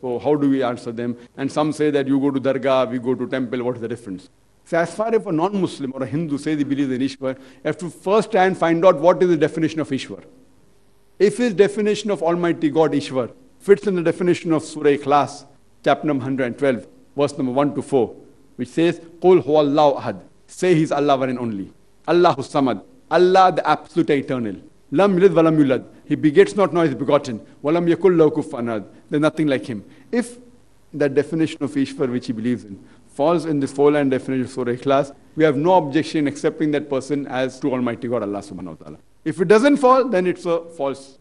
So how do we answer them? And some say that you go to Dargah, we go to temple, what is the difference? So as far as a non-Muslim or a Hindu says he believes in Ishwar, you have to first try and find out what is the definition of Ishwar. If his definition of Almighty God, Ishwar, fits in the definition of Surah Ikhlas, chapter number 112, verse number 1 to 4, which says, Qul huwallahu ahad. Say He's Allah one and only. Allahu samad. Allah the absolute eternal. Lam yalid walam yulad. He begets not nor is begotten. Walam yakul lahu kufuwan ahad. There's nothing like Him. If that definition of Ishwar which he believes in falls in this four-line definition of Surah Ikhlas, we have no objection in accepting that person as true Almighty God, Allah subhanahu wa ta'ala. If it doesn't fall, then it's a false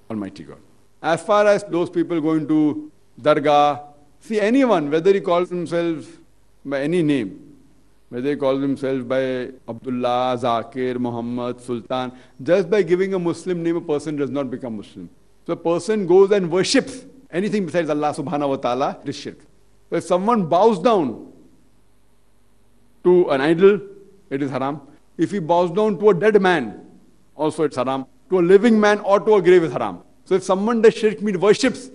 Almighty God. As far as those people going to Dargah, see anyone, whether he calls himself by any name, whether he calls himself by Abdullah, Zakir, Muhammad, Sultan, just by giving a Muslim name, a person does not become Muslim. So a person goes and worships anything besides Allah subhanahu wa ta'ala, it is shirk. So if someone bows down to an idol, it is haram. If he bows down to a dead man, also it's haram. To a living man or to a grave is haram. So if someone does shirk, means worships.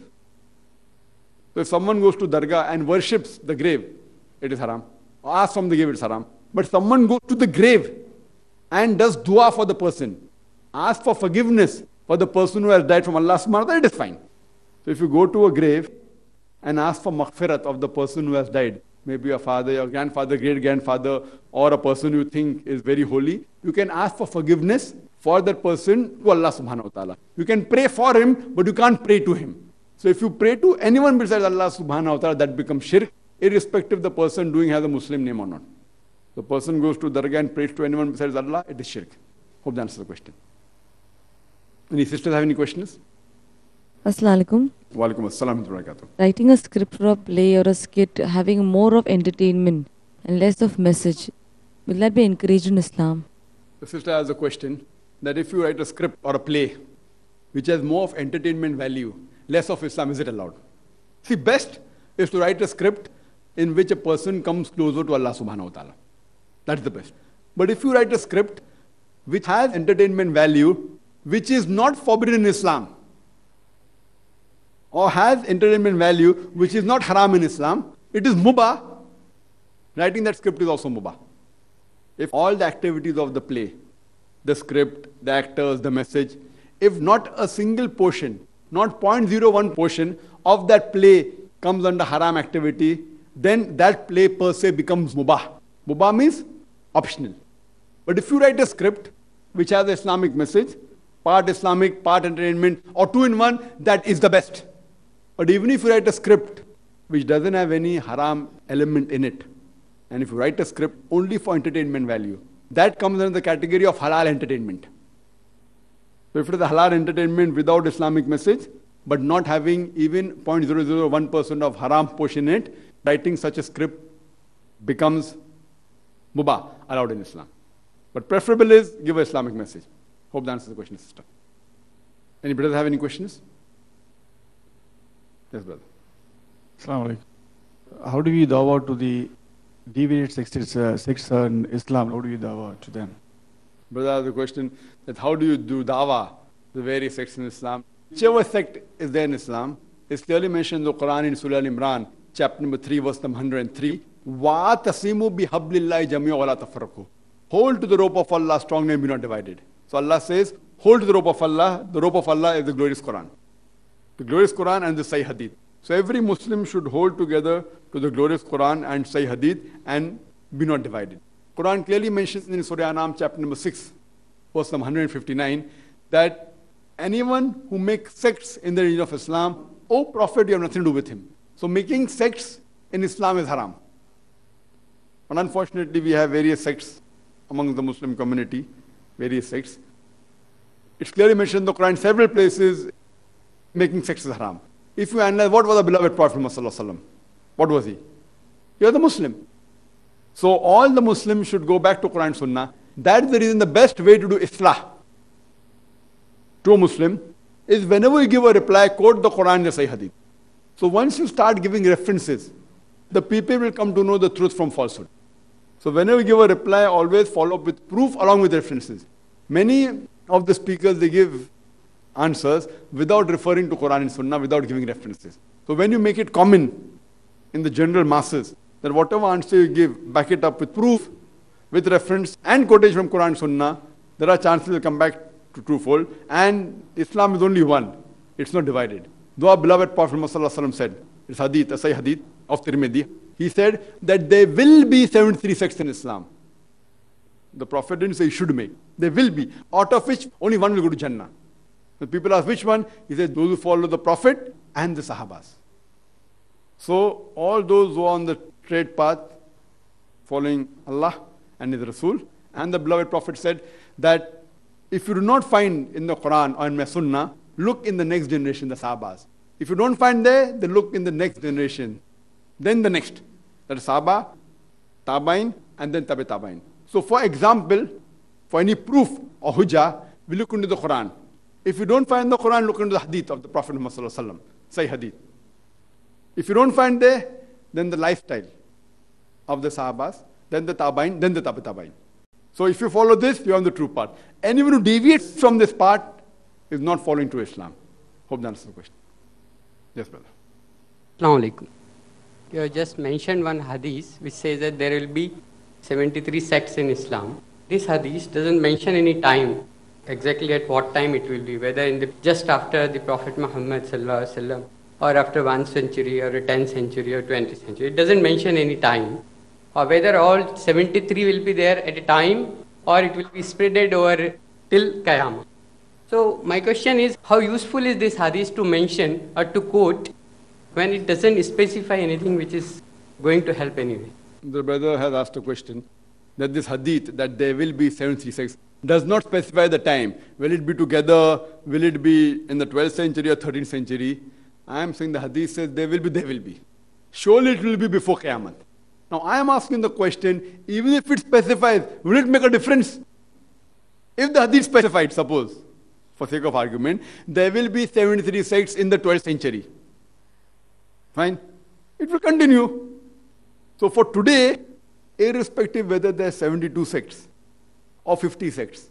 So if someone goes to Dargah and worships the grave, it is haram. Or asks from the grave, it's haram. But someone goes to the grave and does dua for the person, asks for forgiveness for the person who has died from Allah subhanahu wa ta'ala, it is fine. So if you go to a grave and ask for maghfirat of the person who has died, maybe your father, your grandfather, great-grandfather, or a person you think is very holy, you can ask for forgiveness for that person to Allah subhanahu wa ta'ala. You can pray for him, but you can't pray to him. So if you pray to anyone besides Allah subhanahu wa ta'ala, that becomes shirk, irrespective of the person doing has a Muslim name or not. The person goes to Dargah and prays to anyone besides Allah, it is shirk. Hope that answers the question. Any sisters have any questions? Assalamu alaikum. Wa alaikum assalam wa barakatuh. Writing a script for a play or a skit having more of entertainment and less of message, will that be encouraged in Islam? The sister has a question that if you write a script or a play which has more of entertainment value, less of Islam, is it allowed? See, best is to write a script in which a person comes closer to Allah subhanahu wa ta'ala. That's the best. But if you write a script which has entertainment value, which is not forbidden in Islam, or has entertainment value which is not haram in Islam, it is mubah. Writing that script is also mubah. If all the activities of the play, the script, the actors, the message, if not a single portion, not 0.01 portion of that play comes under haram activity, then that play per se becomes mubah. Mubah means optional. But if you write a script which has an Islamic message, part Islamic, part entertainment, or two in one, that is the best. But even if you write a script which doesn't have any haram element in it, and if you write a script only for entertainment value, that comes under the category of halal entertainment. So if it is a halal entertainment without Islamic message, but not having even 0.001% of haram portion in it, writing such a script becomes mubah, allowed in Islam. But preferable is give an Islamic message. Hope that answers the question, sister. Any brothers have any questions? Yes, brother. Assalamu alaikum. How do we dawah to the deviant sects in Islam? How do we dawah to them? Brother has a question that how do you do dawah to the various sects in Islam? Whichever sect is there in Islam is clearly mentioned in the Quran in Surah Al-Imran, chapter number 3, verse number 103. وَاتَصِمُوا بِحَبْلِ اللَّهِ جَمِيعًا وَلَا تَفَرَّقُوا. Hold to the rope of Allah strongly and be not divided. So Allah says, hold to the rope of Allah. The rope of Allah is the glorious Quran. The glorious Quran and the Sahih Hadith. So every Muslim should hold together to the glorious Quran and Sahih Hadith and be not divided. Quran clearly mentions in Surah Anam chapter number 6, verse number 159, that anyone who makes sects in the religion of Islam, O Prophet, you have nothing to do with him. So making sects in Islam is haram. But unfortunately, we have various sects among the Muslim community, various sects. It's clearly mentioned in the Quran several places, making sects is haram. If you analyze what was the beloved Prophet Muhammad, what was he? He was a Muslim. So all the Muslims should go back to Quran and Sunnah. That's the reason the best way to do Islah to a Muslim is whenever you give a reply, quote the Quran and the Sahih Hadith. So once you start giving references, the people will come to know the truth from falsehood. So whenever you give a reply, always follow up with proof along with references. Many of the speakers, they give answers without referring to Quran and Sunnah, without giving references. So when you make it common in the general masses, that whatever answer you give, back it up with proof, with reference and quotation from Quran and Sunnah, there are chances it will come back to truthful. And Islam is only one. It's not divided. Though our beloved Prophet Muhammad said, it's hadith, a Sahih hadith of Tirmidhi, he said that there will be 73 sects in Islam. The Prophet didn't say you should make. There will be, out of which only one will go to Jannah. When people ask which one, he said those who follow the Prophet and the Sahabas. So all those who are on the straight path, following Allah and His Rasul, and the beloved Prophet said that if you do not find in the Quran or in the Sunnah, look in the next generation, the Sahabas. If you don't find there, then look in the next generation. Then the next. That is Sahaba, Tabain, and then Tabi Tabain. So for example, for any proof or hujjah, we look into the Quran. If you don't find the Quran, look into the hadith of the Prophet Muhammad Sahih hadith. If you don't find there, then the lifestyle of the Sahabas, then the Tabain, then the Tabi Tabain. So if you follow this, you are on the true path. Anyone who deviates from this path is not following true Islam. Hope that answers the question. Yes, brother. Assalamu alaikum. You have just mentioned one hadith which says that there will be 73 sects in Islam. This hadith doesn't mention any time, exactly at what time it will be, whether in the, just after the Prophet Muhammad sallallahu alaihi wasallam, or after 1 century, or a 10th century, or 20th century. It doesn't mention any time. Or whether all 73 will be there at a time, or it will be spreaded over till Qiyamah. So my question is, how useful is this hadith to mention or to quote when it doesn't specify anything which is going to help anyway? The brother has asked a question that this hadith, that there will be 73 sects, does not specify the time. Will it be together? Will it be in the 12th century or 13th century? I am saying the hadith says there will be. Surely it will be before Qiyamah. Now I am asking the question, even if it specifies, will it make a difference? If the hadith specified, suppose, for sake of argument, there will be 73 sects in the 12th century. Fine. It will continue. So for today, irrespective whether there are 72 sects, or 50 sects,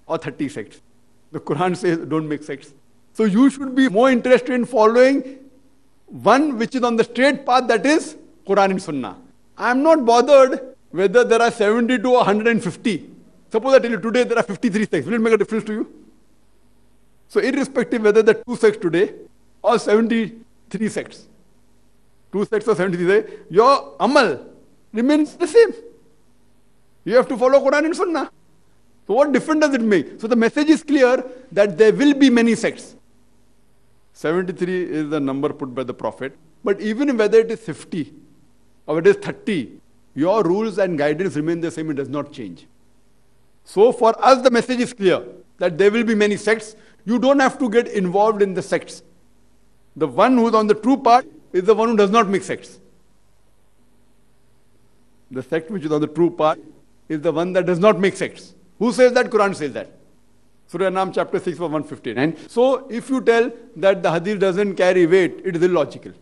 or 30 sects, the Quran says don't make sects. So you should be more interested in following one which is on the straight path, that is Quran and Sunnah. I am not bothered whether there are 72 or 150. Suppose I tell you today there are 53 sects. Will it make a difference to you? So irrespective whether there are 2 sects today or 73 sects, 2 sects or 73 sects, your amal remains the same. You have to follow Quran and Sunnah. So what difference does it make? So the message is clear that there will be many sects. 73 is the number put by the Prophet. But even whether it is 50 or it is 30, your rules and guidance remain the same, it does not change. So for us the message is clear that there will be many sects. You don't have to get involved in the sects. The one who is on the true path is the one who does not make sects. The sect which is on the true path is the one that does not make sects. Who says that? Quran says that. Surah An-Nam chapter 6 verse 159. So if you tell that the hadith doesn't carry weight, it is illogical.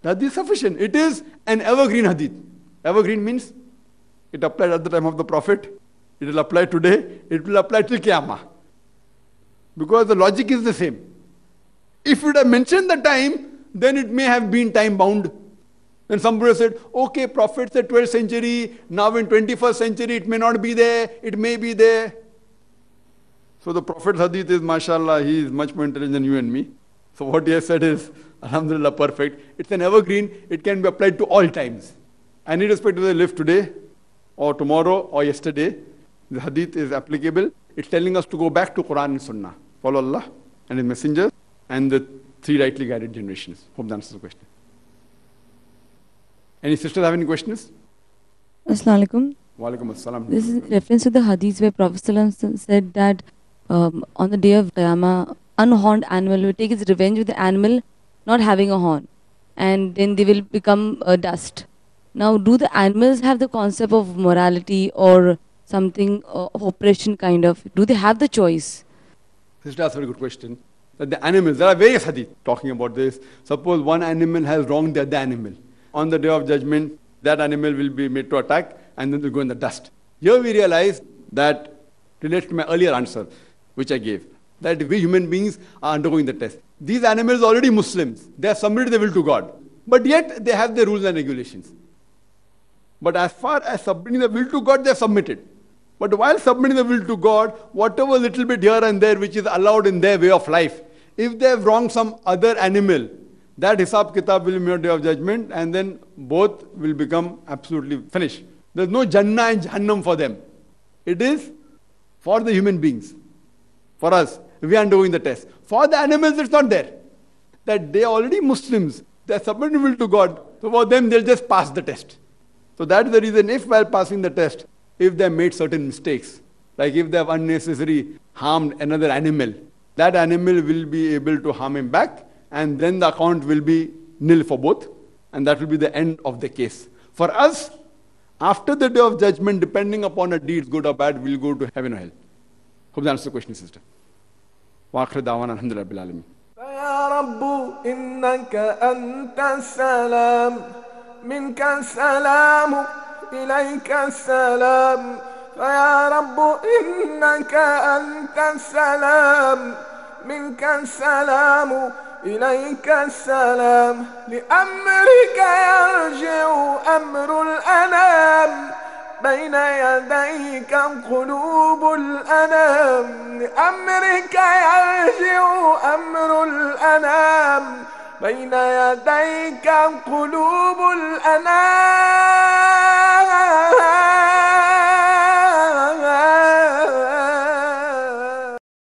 The hadith is sufficient. It is an evergreen hadith. Evergreen means it applied at the time of the Prophet. It will apply today. It will apply till Qiyamah. Because the logic is the same. If you would have mentioned the time, then it may have been time bound. Then somebody said, okay, Prophet said 12th century, now in 21st century it may not be there, it may be there. So the Prophet's hadith is, mashallah, he is much more intelligent than you and me. So what he has said is, alhamdulillah, perfect. It's an evergreen, it can be applied to all times. And irrespective of whether they live today, or tomorrow, or yesterday, the hadith is applicable. It's telling us to go back to Quran and Sunnah. Follow Allah and His messengers and the 3 rightly guided generations. Hope that answers the question. Any sisters have any questions? Assalamu alaikum. Wa alaikum assalam. This is in reference to the hadith where Prophet ﷺ said that on the day of Qiyamah, unhorned animal will take its revenge with the animal not having a horn, and then they will become dust. Now, do the animals have the concept of morality or something of oppression kind of? Do they have the choice? Sister asked a very good question. That the animals, there are various hadith talking about this. Suppose one animal has wronged the other animal. On the day of judgment, that animal will be made to attack and then will go in the dust. Here we realize that relates to my earlier answer, which I gave, that we human beings are undergoing the test. These animals are already Muslims. They have submitted their will to God. But yet they have their rules and regulations. But as far as submitting the will to God, they have submitted. But while submitting the will to God, whatever little bit here and there which is allowed in their way of life, if they have wronged some other animal, that Hisab Kitab will be on Day of Judgment, and then both will become absolutely finished. There's no Jannah and Jahannam for them. It is for the human beings. For us, we are undergoing the test. For the animals, it's not there. That they are already Muslims. They are submitting will to God. So for them, they'll just pass the test. So that is the reason, if while passing the test, if they have made certain mistakes, like if they have unnecessarily harmed another animal, that animal will be able to harm him back, and then the account will be nil for both, and that will be the end of the case. For us, after the Day of Judgment, depending upon our deeds, good or bad, we'll go to heaven or hell. Hope that answers the question, sister. وآخر دعوانا الحمد لله رب العالمين. فيا رب إنك أنت السلام منك السلام إليك السلام. فيا رب إنك أنت السلام منك السلام إليك السلام. لأمرك يرجع أمر الأنام بين يديك قلوب الأنام. لأمرك يرجع أمر الأنام بين يديك قلوب الأنام.